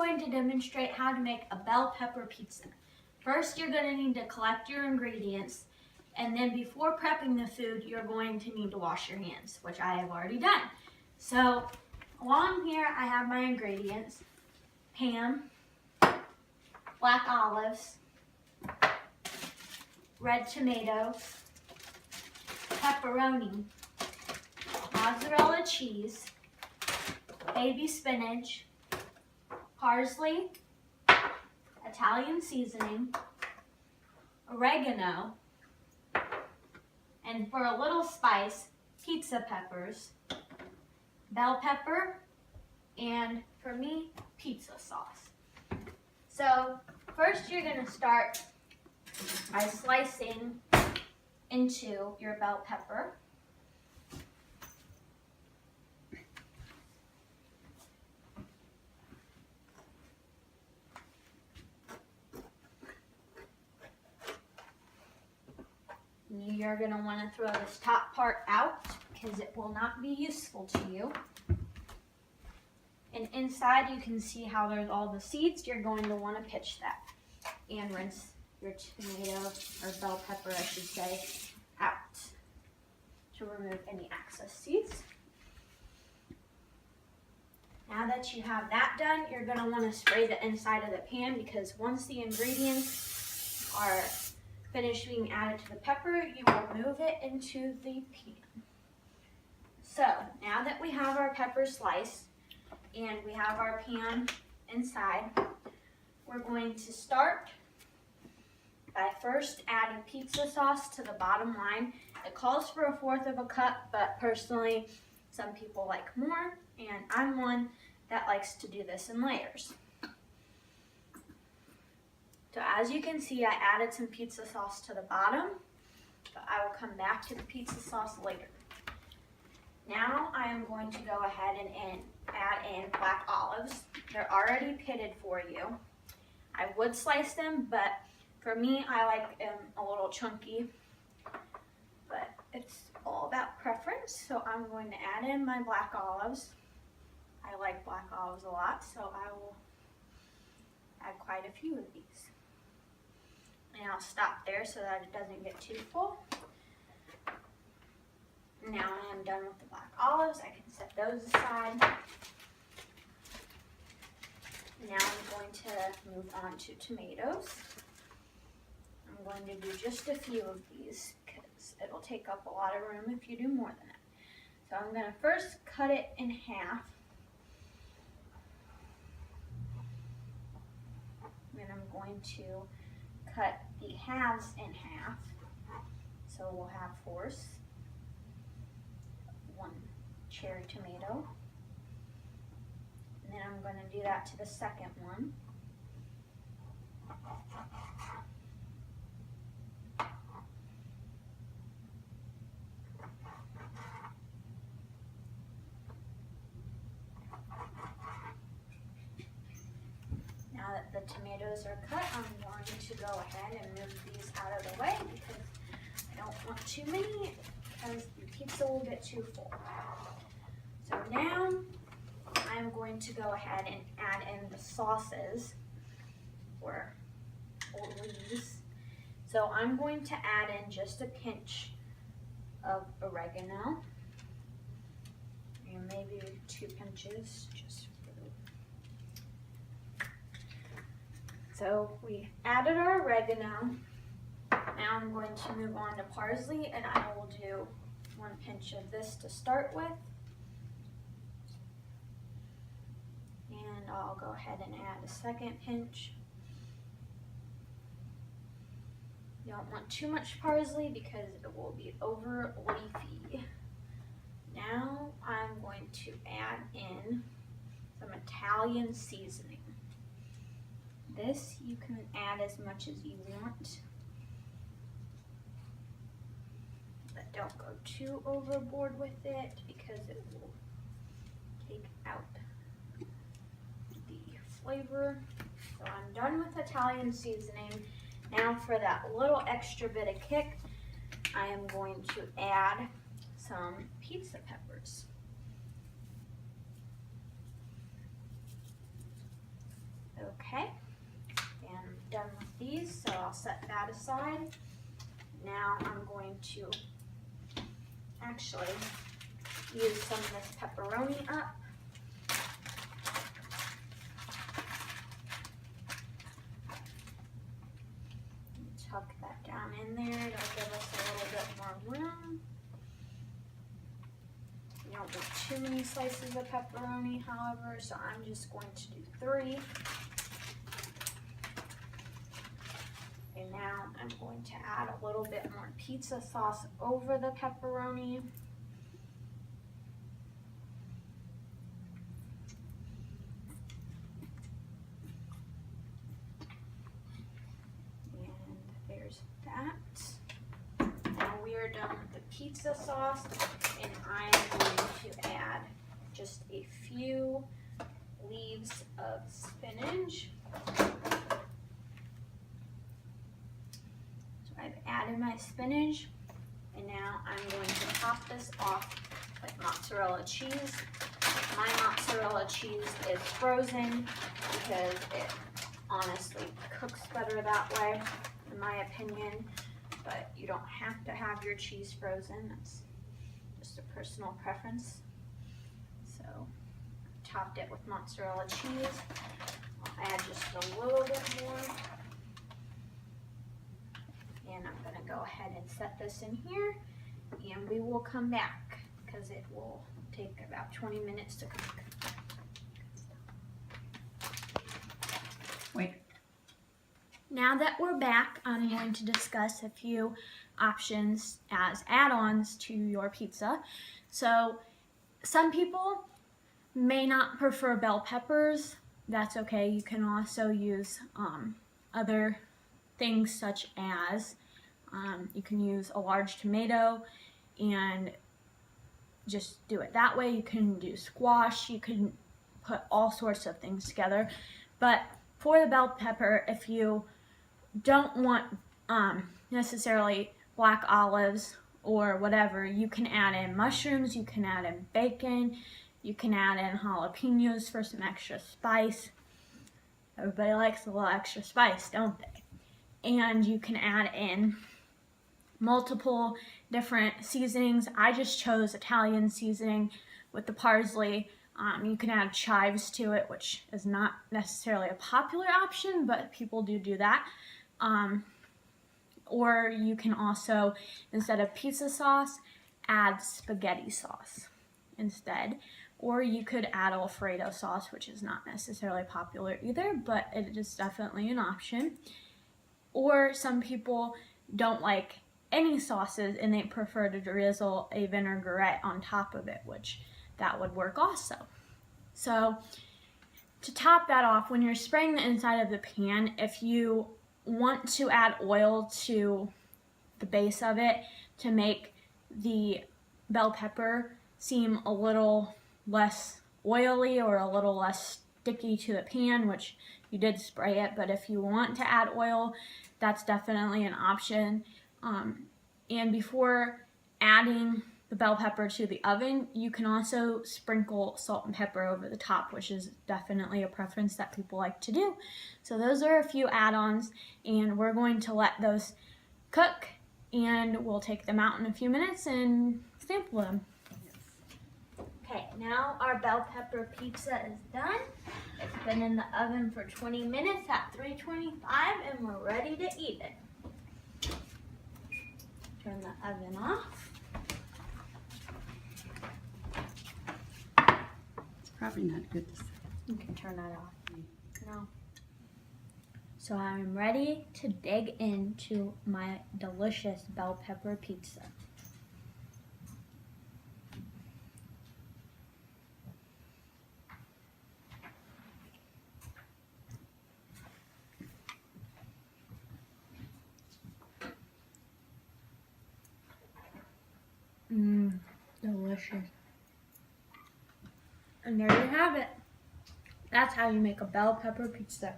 going to demonstrate how to make a bell pepper pizza. First, you're going to need to collect your ingredients, and then before prepping the food, you're going to need to wash your hands, which I have already done. So, along here, I have my ingredients: ham, black olives, red tomatoes, pepperoni, mozzarella cheese, baby spinach, parsley, Italian seasoning, oregano, and for a little spice, pizza peppers, bell pepper, and for me, pizza sauce. So first you're going to start by slicing into your bell pepper. You're going to want to throw this top part out because it will not be useful to you. And inside you can see how there's all the seeds. You're going to want to pitch that and rinse your tomato, or bell pepper I should say, out to remove any excess seeds. Now that you have that done, you're going to want to spray the inside of the pan, because once the ingredients are finished being added to the pepper, you will move it into the pan. So now that we have our pepper sliced and we have our pan inside, we're going to start by first adding pizza sauce to the bottom line. It calls for 1/4 cup, but personally some people like more, and I'm one that likes to do this in layers. So as you can see, I added some pizza sauce to the bottom, but I will come back to the pizza sauce later. Now I am going to go ahead and add in black olives. They're already pitted for you. I would slice them, but for me, I like them a little chunky, but it's all about preference. So I'm going to add in my black olives. I like black olives a lot, so I will add quite a few of these. And I'll stop there so that it doesn't get too full. Now I am done with the black olives. I can set those aside. Now I'm going to move on to tomatoes. I'm going to do just a few of these because it'll take up a lot of room if you do more than that. So I'm going to first cut it in half. Then I'm going to cut the halves in half. So we'll have 4. 1 cherry tomato. And then I'm going to do that to the second one. Now that the tomatoes are cut, I'm going to go ahead and move these out of the way because I don't want too many, because the pizza will get too full. So now I'm going to go ahead and add in the sauces, or leaves. So I'm going to add in just a pinch of oregano, and maybe 2 pinches just for the... So we added our oregano. Now I'm going to move on to parsley, and I will do 1 pinch of this to start with. And I'll go ahead and add a 2nd pinch. You don't want too much parsley because it will be over leafy. Now I'm going to add in some Italian seasoning. This you can add as much as you want, but don't go too overboard with it because it will take out the flavor. So I'm done with Italian seasoning. Now for that little extra bit of kick, I am going to add some pizza peppers. I'll set that aside. Now I'm going to actually use some of this pepperoni up. Tuck that down in there. It'll give us a little bit more room. You don't want too many slices of pepperoni, however, so I'm just going to do 3. And now I'm going to add a little bit more pizza sauce over the pepperoni. And there's that. Now we are done with the pizza sauce, and I'm going to add just a few leaves of spinach. I've added my spinach, and now I'm going to top this off with mozzarella cheese. My mozzarella cheese is frozen because it honestly cooks better that way, in my opinion, but you don't have to have your cheese frozen. That's just a personal preference. So, topped it with mozzarella cheese. I'll add just a little bit more. And I'm going to go ahead and set this in here, and we will come back because it will take about 20 minutes to cook. Wait. Now that we're back, I'm going to discuss a few options as add-ons to your pizza. So some people may not prefer bell peppers. That's okay. You can also use other things such as you can use a large tomato and just do it that way. You can do squash, you can put all sorts of things together. But for the bell pepper, if you don't want necessarily black olives or whatever, you can add in mushrooms, you can add in bacon, you can add in jalapenos for some extra spice. Everybody likes a little extra spice, don't they? And you can add in multiple different seasonings. I just chose Italian seasoning with the parsley. You can add chives to it, which is not necessarily a popular option, but people do that. Or you can also, instead of pizza sauce, add spaghetti sauce instead. Or you could add Alfredo sauce, which is not necessarily popular either, but it is definitely an option. Or some people don't like any sauces and they prefer to drizzle a vinaigrette on top of it, which that would work also. So to top that off, when you're spraying the inside of the pan, if you want to add oil to the base of it to make the bell pepper seem a little less oily or a little less sticky to the pan, which you did spray it, but if you want to add oil, that's definitely an option. And before adding the bell pepper to the oven, you can also sprinkle salt and pepper over the top, which is definitely a preference that people like to do. So those are a few add-ons, and we're going to let those cook, and we'll take them out in a few minutes and sample them. Okay, now our bell pepper pizza is done. It's been in the oven for 20 minutes at 325, and we're ready to eat it. Turn the oven off. It's probably not good to say. You can turn that off. No. So I'm ready to dig into my delicious bell pepper pizza. Delicious. And there you have it. That's how you make a bell pepper pizza.